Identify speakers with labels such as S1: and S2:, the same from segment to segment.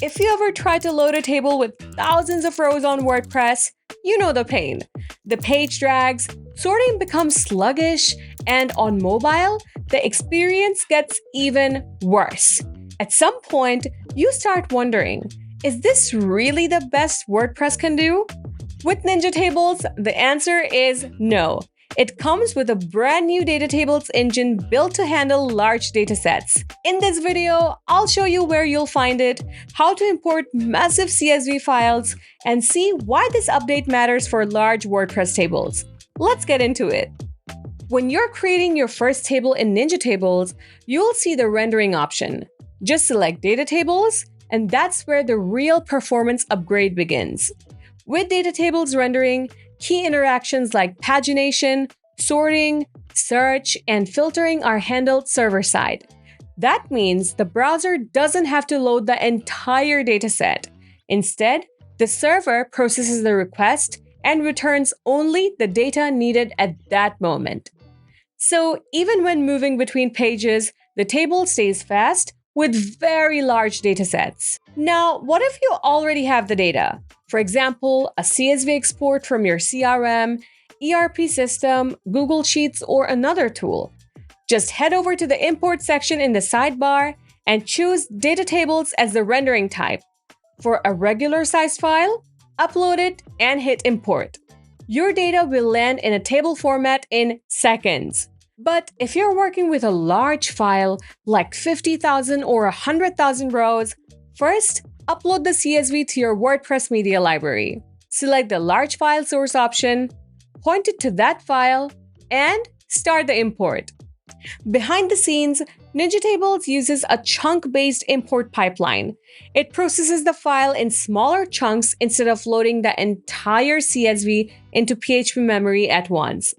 S1: If you ever try to load a table with thousands of rows on WordPress, you know the pain. The page drags, sorting becomes sluggish, and on mobile, the experience gets even worse. At some point, you start wondering, is this really the best WordPress can do? With Ninja Tables, the answer is no. It comes with a brand new DataTables engine built to handle large datasets. In this video, I'll show you where you'll find it, how to import massive CSV files, and see why this update matters for large WordPress tables. Let's get into it. When you're creating your first table in Ninja Tables, you'll see the rendering option. Just select DataTables, and that's where the real performance upgrade begins. With DataTables rendering, key interactions like pagination, sorting, search, and filtering are handled server-side. That means the browser doesn't have to load the entire dataset. Instead, the server processes the request and returns only the data needed at that moment. So even when moving between pages, the table stays fast with very large datasets. Now, what if you already have the data? For example, a CSV export from your CRM, ERP system, Google Sheets, or another tool. Just head over to the import section in the sidebar and choose DataTables as the rendering type. For a regular sized file, upload it and hit import. Your data will land in a table format in seconds. But if you're working with a large file like 50,000 or 100,000 rows, first, upload the CSV to your WordPress media library. Select the large file source option, point it to that file, and start the import. Behind the scenes, Ninja Tables uses a chunk-based import pipeline. It processes the file in smaller chunks instead of loading the entire CSV into PHP memory at once.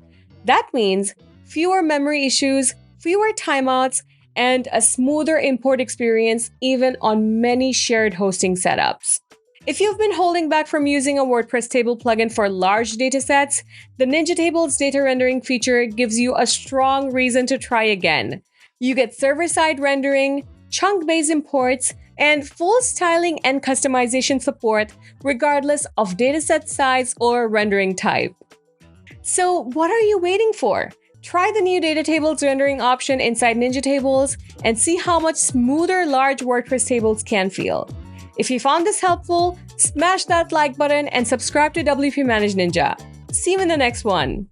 S1: That means fewer memory issues, fewer timeouts, and a smoother import experience even on many shared hosting setups. If you've been holding back from using a WordPress table plugin for large datasets, the Ninja Tables data rendering feature gives you a strong reason to try again. You get server-side rendering, chunk-based imports, and full styling and customization support regardless of dataset size or rendering type. So what are you waiting for? Try the new DataTables rendering option inside Ninja Tables and see how much smoother large WordPress tables can feel. If you found this helpful, smash that like button and subscribe to WPManageNinja. See you in the next one.